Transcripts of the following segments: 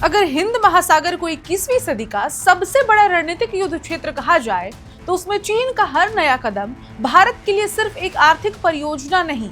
अगर हिंद महासागर को 21वीं सदी का सबसे बड़ा रणनीतिक युद्ध क्षेत्र कहा जाए तो उसमें चीन का हर नया कदम भारत के लिए सिर्फ एक आर्थिक परियोजना नहीं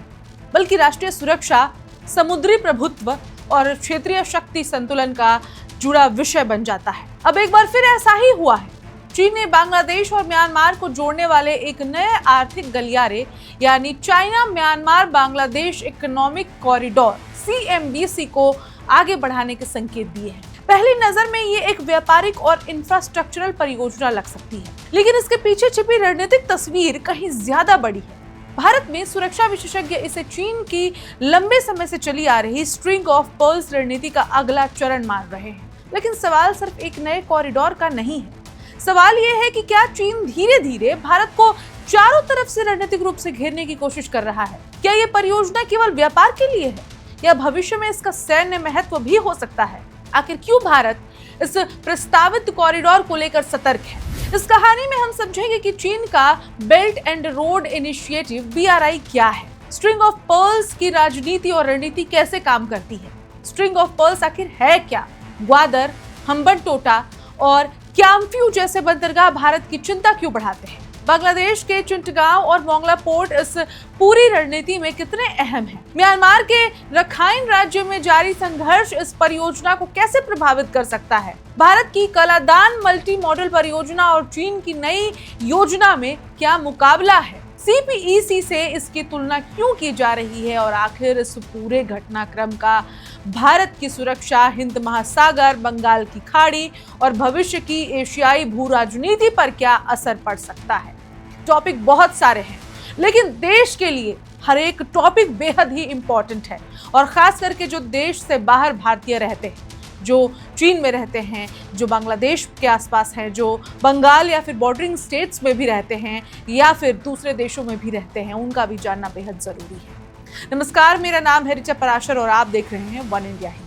बल्कि राष्ट्रीय सुरक्षा, समुद्री प्रभुत्व और क्षेत्रीय शक्ति संतुलन का जुड़ा विषय बन जाता है। अब एक बार फिर ऐसा ही हुआ है। चीन ने बांग्लादेश और म्यांमार को जोड़ने वाले एक नए आर्थिक गलियारे यानी China Myanmar Bangladesh economic corridor CMBC को आगे बढ़ाने के संकेत दिए हैं। पहली नजर में ये एक व्यापारिक और इंफ्रास्ट्रक्चरल परियोजना लग सकती है, लेकिन इसके पीछे छिपी रणनीतिक तस्वीर कहीं ज्यादा बड़ी है। भारत में सुरक्षा विशेषज्ञ इसे चीन की लंबे समय से चली आ रही स्ट्रिंग ऑफ पर्ल्स रणनीति का अगला चरण मान रहे हैं। लेकिन सवाल सिर्फ एक नए कॉरिडोर का नहीं है। सवाल ये है कि क्या चीन धीरे धीरे भारत को चारों तरफ से रणनीतिक रूप से घेरने की कोशिश कर रहा है? क्या ये परियोजना केवल व्यापार के लिए है या भविष्य में इसका सैन्य महत्व भी हो सकता है? आखिर क्यों भारत इस प्रस्तावित कॉरिडोर को लेकर सतर्क है? इस कहानी में हम समझेंगे कि चीन का belt and road initiative BRI क्या है, स्ट्रिंग ऑफ पर्ल्स की राजनीति और रणनीति कैसे काम करती है, स्ट्रिंग ऑफ पर्ल्स आखिर है क्या, ग्वादर, हम्बनटोटा और क्याम्फ्यू जैसे बंदरगाह भारत की चिंता क्यों बढ़ाते हैं, बांग्लादेश के चिंटगांव और मोंगला पोर्ट इस पूरी रणनीति में कितने अहम हैं, म्यांमार के रखाइन राज्य में जारी संघर्ष इस परियोजना को कैसे प्रभावित कर सकता है, भारत की कलादान मल्टी मॉडल परियोजना और चीन की नई योजना में क्या मुकाबला है, CPEC से इसकी तुलना क्यों की जा रही है और आखिर इस पूरे घटनाक्रम का भारत की सुरक्षा, हिंद महासागर, बंगाल की खाड़ी और भविष्य की एशियाई भू राजनीति पर क्या असर पड़ सकता है। टॉपिक बहुत सारे हैं, लेकिन देश के लिए हर एक टॉपिक बेहद ही इम्पोर्टेंट है और खास करके जो देश से बाहर भारतीय रहते हैं, जो चीन में रहते हैं, जो बांग्लादेश के आसपास हैं, जो बंगाल या फिर बॉर्डरिंग स्टेट्स में भी रहते हैं या फिर दूसरे देशों में भी रहते हैं, उनका भी जानना बेहद जरूरी है। नमस्कार, मेरा नाम है ऋचा पराशर और आप देख रहे हैं वन इंडिया हिंदी।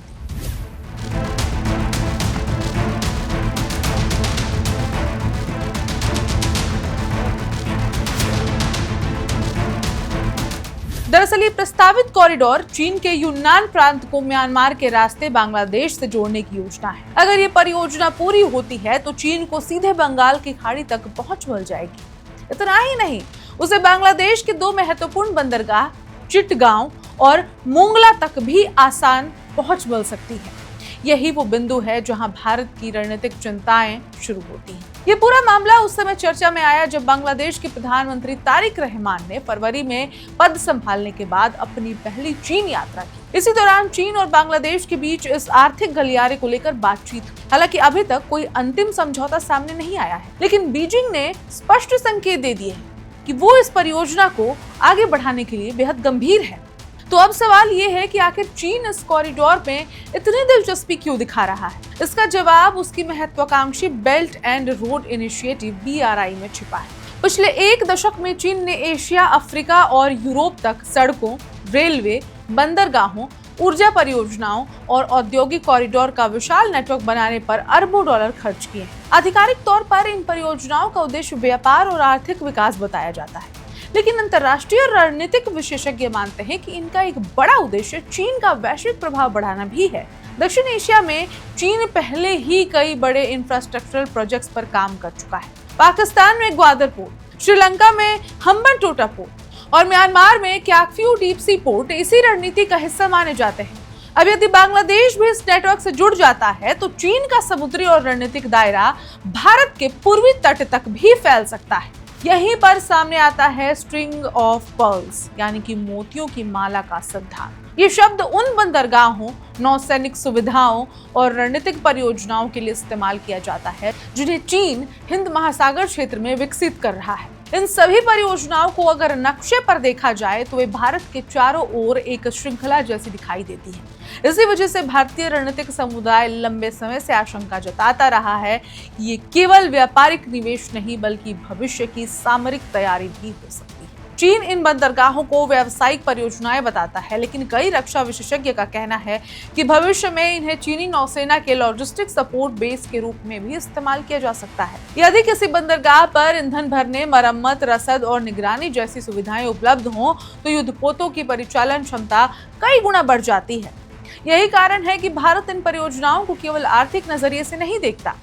दरअसल ये प्रस्तावित कॉरिडोर चीन के यूनान प्रांत को म्यांमार के रास्ते बांग्लादेश से जोड़ने की योजना है। अगर ये परियोजना पूरी होती है तो चीन को सीधे बंगाल की खाड़ी तक पहुंच मिल जाएगी। इतना ही नहीं, उसे बांग्लादेश के दो महत्वपूर्ण बंदरगाह चिटगांव और मोंगला तक भी आसान पहुंच मिल सकती है। यही वो बिंदु है जहां भारत की रणनीतिक चिंताएं शुरू होती हैं। ये पूरा मामला उस समय चर्चा में आया जब बांग्लादेश के प्रधानमंत्री तारिक रहमान ने फरवरी में पद संभालने के बाद अपनी पहली चीन यात्रा की। इसी दौरान चीन और बांग्लादेश के बीच इस आर्थिक गलियारे को लेकर बातचीत हुई। हालांकि अभी तक कोई अंतिम समझौता सामने नहीं आया है, लेकिन बीजिंग ने स्पष्ट संकेत दे दिए हैं कि वो इस परियोजना को आगे बढ़ाने के लिए बेहद गंभीर है। तो अब सवाल ये है कि आखिर चीन इस कॉरिडोर में इतनी दिलचस्पी क्यों दिखा रहा है? इसका जवाब उसकी महत्वाकांक्षी belt and road initiative BRI में छिपा है। पिछले एक दशक में चीन ने एशिया, अफ्रीका और यूरोप तक सड़कों, रेलवे, बंदरगाहों, ऊर्जा परियोजनाओं और औद्योगिक कॉरिडोर का विशाल नेटवर्क बनाने पर अरबों डॉलर खर्च किए हैं। आधिकारिक तौर पर इन परियोजनाओं का उद्देश्य व्यापार और आर्थिक विकास बताया जाता है, लेकिन अंतर्राष्ट्रीय रणनीतिक विशेषज्ञ मानते हैं कि इनका एक बड़ा उद्देश्य चीन का वैश्विक प्रभाव बढ़ाना भी है। दक्षिण एशिया में चीन पहले ही कई बड़े इंफ्रास्ट्रक्चरल प्रोजेक्ट्स पर काम कर चुका है। पाकिस्तान में ग्वादर पोर्ट, श्रीलंका में हम्बनटोटा पोर्ट और म्यांमार में क्याम्फ्यू डीप सी पोर्ट इसी रणनीति का हिस्सा माने जाते हैं। अब यदि बांग्लादेश भी इस नेटवर्क से जुड़ जाता है तो चीन का समुद्री और रणनीतिक दायरा भारत के पूर्वी तट तक भी फैल सकता है। यहीं पर सामने आता है स्ट्रिंग ऑफ पर्ल्स यानी कि मोतियों की माला का सिद्धांत। ये शब्द उन बंदरगाहों, नौसैनिक सुविधाओं और रणनीतिक परियोजनाओं के लिए इस्तेमाल किया जाता है जिन्हें चीन हिंद महासागर क्षेत्र में विकसित कर रहा है। इन सभी परियोजनाओं को अगर नक्शे पर देखा जाए तो वे भारत के चारों ओर एक श्रृंखला जैसी दिखाई देती है। इसी वजह से भारतीय रणनीतिक समुदाय लंबे समय से आशंका जताता रहा है कि ये केवल व्यापारिक निवेश नहीं बल्कि भविष्य की सामरिक तैयारी भी हो सकती है। चीन इन बंदरगाहों को व्यावसायिक परियोजनाएं बताता है, लेकिन कई रक्षा विशेषज्ञ का कहना है कि भविष्य में इन्हें चीनी नौसेना के लॉजिस्टिक सपोर्ट बेस के रूप में भी इस्तेमाल किया जा सकता है। यदि किसी बंदरगाह पर ईंधन भरने, मरम्मत, रसद और निगरानी जैसी सुविधाएं उपलब्ध हों तो युद्धपोतों की परिचालन क्षमता कई गुना बढ़ जाती है। यही कारण है कि भारत इन परियोजनाओं को केवल आर्थिक नजरिए से नहीं देखता।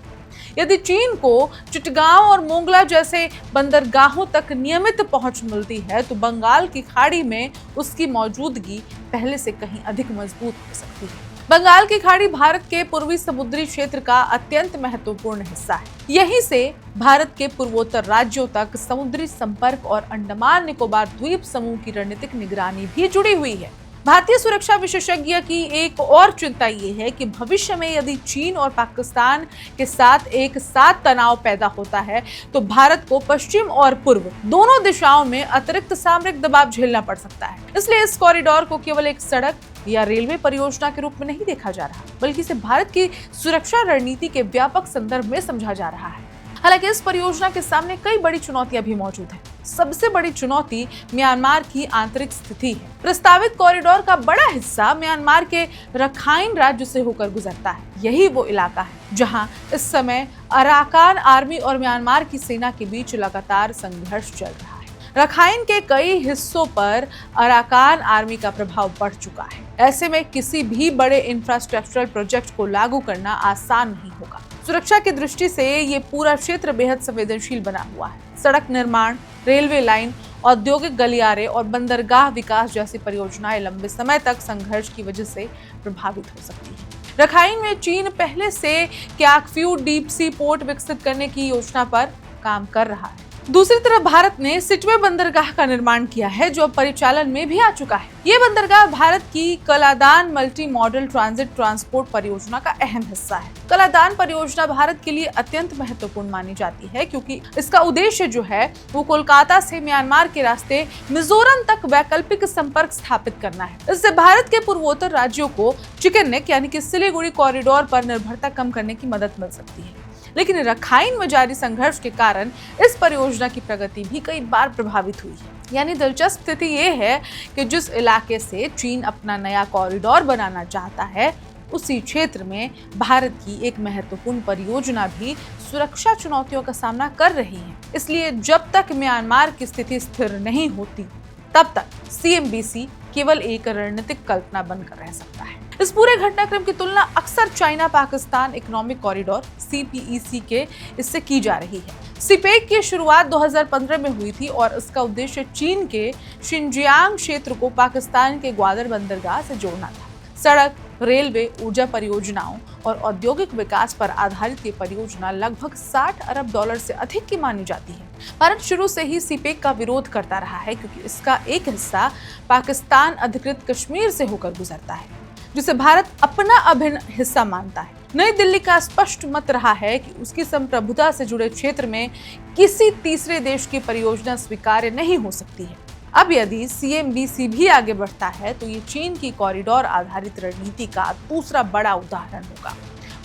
यदि चीन को चिटगांव और मोंगला जैसे बंदरगाहों तक नियमित पहुंच मिलती है तो बंगाल की खाड़ी में उसकी मौजूदगी पहले से कहीं अधिक मजबूत हो सकती है। बंगाल की खाड़ी भारत के पूर्वी समुद्री क्षेत्र का अत्यंत महत्वपूर्ण हिस्सा है। यहीं से भारत के पूर्वोत्तर राज्यों तक समुद्री संपर्क और अंडमान निकोबार द्वीप समूह की रणनीतिक निगरानी भी जुड़ी हुई है। भारतीय सुरक्षा विशेषज्ञ की एक और चिंता ये है कि भविष्य में यदि चीन और पाकिस्तान के साथ एक साथ तनाव पैदा होता है तो भारत को पश्चिम और पूर्व दोनों दिशाओं में अतिरिक्त सामरिक दबाव झेलना पड़ सकता है। इसलिए इस कॉरिडोर को केवल एक सड़क या रेलवे परियोजना के रूप में नहीं देखा जा रहा, बल्कि इसे भारत की सुरक्षा रणनीति के व्यापक संदर्भ में समझा जा रहा है। हालांकि इस परियोजना के सामने कई बड़ी चुनौतियां भी मौजूद हैं। सबसे बड़ी चुनौती म्यांमार की आंतरिक स्थिति है। प्रस्तावित कॉरिडोर का बड़ा हिस्सा म्यांमार के रखाइन राज्य से होकर गुजरता है। यही वो इलाका है जहां इस समय अराकान आर्मी और म्यांमार की सेना के बीच लगातार संघर्ष चल रहा है। रखाइन के कई हिस्सों पर अराकान आर्मी का प्रभाव बढ़ चुका है। ऐसे में किसी भी बड़े इंफ्रास्ट्रक्चरल प्रोजेक्ट को लागू करना आसान नहीं होगा। सुरक्षा की दृष्टि से ये पूरा क्षेत्र बेहद संवेदनशील बना हुआ है। सड़क निर्माण, रेलवे लाइन, औद्योगिक गलियारे और बंदरगाह विकास जैसी परियोजनाएं लंबे समय तक संघर्ष की वजह से प्रभावित हो सकती हैं। रखाइन में चीन पहले से क्याकफ्यू डीप सी पोर्ट विकसित करने की योजना पर काम कर रहा है। दूसरी तरफ भारत ने सिटवे बंदरगाह का निर्माण किया है जो अब परिचालन में भी आ चुका है। ये बंदरगाह भारत की Kaladan multi modal transit transport परियोजना का अहम हिस्सा है। कलादान परियोजना भारत के लिए अत्यंत महत्वपूर्ण मानी जाती है क्योंकि इसका उद्देश्य जो है वो कोलकाता से म्यांमार के रास्ते मिजोरम तक वैकल्पिक संपर्क स्थापित करना है। इससे भारत के पूर्वोत्तर राज्यों को चिकन नेक यानी कि सिलीगुड़ी कॉरिडोर पर निर्भरता कम करने की मदद मिल सकती है। लेकिन रखाइन में जारी संघर्ष के कारण इस परियोजना की प्रगति भी कई बार प्रभावित हुई है। यानी दिलचस्प स्थिति ये है कि जिस इलाके से चीन अपना नया कॉरिडोर बनाना चाहता है उसी क्षेत्र में भारत की एक महत्वपूर्ण परियोजना भी सुरक्षा चुनौतियों का सामना कर रही है। इसलिए जब तक म्यांमार की स्थिति स्थिर नहीं होती तब तक सीएमबीसी केवल एक रणनीतिक कल्पना बनकर रह सकता है। इस पूरे घटनाक्रम की तुलना अक्सर China Pakistan economic corridor CPEC के इससे की जा रही है। सीपेक की शुरुआत 2015 में हुई थी और इसका उद्देश्य चीन के शिनजियांग क्षेत्र को पाकिस्तान के ग्वादर बंदरगाह से जोड़ना था। सड़क, रेलवे, ऊर्जा परियोजनाओं और औद्योगिक विकास पर आधारित ये परियोजना लगभग 60 अरब डॉलर से अधिक की मानी जाती है। भारत शुरू से ही सीपेक का विरोध करता रहा है क्योंकि इसका एक हिस्सा पाकिस्तान अधिकृत कश्मीर से होकर गुजरता है, जिसे भारत अपना अभिन्न हिस्सा मानता है। नई दिल्ली का स्पष्ट मत रहा है कि उसकी संप्रभुता से जुड़े क्षेत्र में किसी तीसरे देश की परियोजना स्वीकार्य नहीं हो सकती है। अब यदि सीएमबीसी भी आगे बढ़ता है तो ये चीन की कॉरिडोर आधारित रणनीति का दूसरा बड़ा उदाहरण होगा।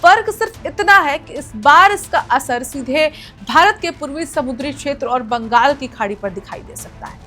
फर्क सिर्फ इतना है कि इस बार इसका असर सीधे भारत के पूर्वी समुद्री क्षेत्र और बंगाल की खाड़ी पर दिखाई दे सकता है।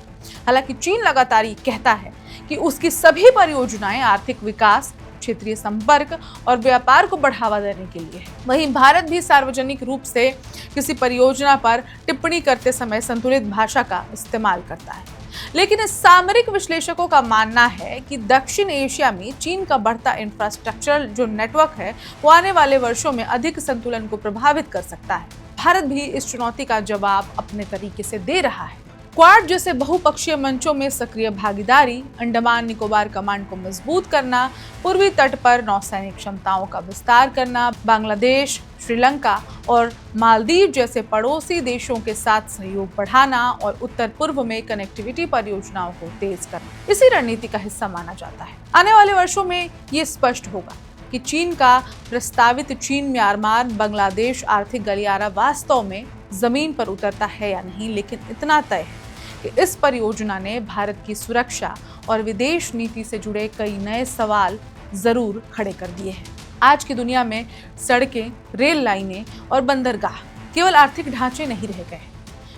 हालांकि चीन लगातार ये कहता है कि उसकी सभी परियोजनाएं आर्थिक विकास, क्षेत्रीय संपर्क और व्यापार को बढ़ावा देने के लिए है। वहीं भारत भी सार्वजनिक रूप से किसी परियोजना पर टिप्पणी करते समय संतुलित भाषा का इस्तेमाल करता है। लेकिन इस सामरिक विश्लेषकों का मानना है कि दक्षिण एशिया में चीन का बढ़ता इंफ्रास्ट्रक्चर जो नेटवर्क है वो आने वाले वर्षों में अधिक संतुलन को प्रभावित कर सकता है। भारत भी इस चुनौती का जवाब अपने तरीके से दे रहा है। क्वाड जैसे बहुपक्षीय मंचों में सक्रिय भागीदारी, अंडमान निकोबार कमांड को मजबूत करना, पूर्वी तट पर नौसैनिक क्षमताओं का विस्तार करना, बांग्लादेश, श्रीलंका और मालदीव जैसे पड़ोसी देशों के साथ सहयोग बढ़ाना और उत्तर पूर्व में कनेक्टिविटी परियोजनाओं को तेज करना इसी रणनीति का हिस्सा माना जाता है। आने वाले वर्षों में ये स्पष्ट होगा कि चीन का प्रस्तावित चीन म्यांमार बांग्लादेश आर्थिक गलियारा वास्तव में जमीन पर उतरता है या नहीं, लेकिन इतना तय है कि इस परियोजना ने भारत की सुरक्षा और विदेश नीति से जुड़े कई नए सवाल जरूर खड़े कर दिए हैं। आज की दुनिया में सड़कें, रेल लाइनें और बंदरगाह केवल आर्थिक ढांचे नहीं रह गए,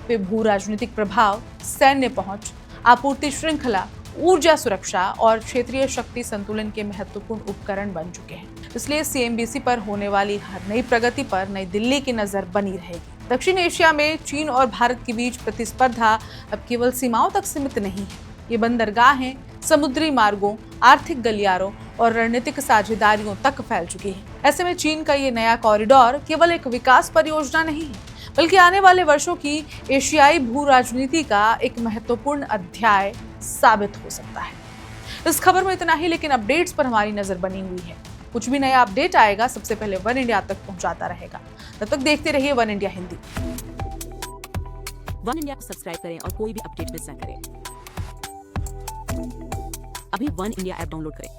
वे भू राजनीतिक प्रभाव, सैन्य पहुंच, आपूर्ति श्रृंखला, ऊर्जा सुरक्षा और क्षेत्रीय शक्ति संतुलन के महत्वपूर्ण उपकरण बन चुके हैं। इसलिए सीएमबीसी पर होने वाली हर नई प्रगति पर नई दिल्ली की नजर बनी रहेगी। दक्षिण एशिया में चीन और भारत के बीच प्रतिस्पर्धा अब केवल सीमाओं तक सीमित नहीं है, ये बंदरगाहें समुद्री मार्गों, आर्थिक गलियारों और रणनीतिक साझेदारियों तक फैल चुकी है। ऐसे में चीन का ये नया कॉरिडोर केवल एक विकास परियोजना नहीं है, बल्कि आने वाले वर्षों की एशियाई भू राजनीति का एक महत्वपूर्ण अध्याय साबित हो सकता है। इस खबर में इतना ही, लेकिन अपडेट्स पर हमारी नजर बनी हुई है। कुछ भी नया अपडेट आएगा सबसे पहले वन इंडिया तक पहुंचाता रहेगा। तब तक देखते रहिए one India Hindi. One India को सब्सक्राइब करें और कोई भी अपडेट मिस न करें। अभी वन इंडिया ऐप डाउनलोड करें।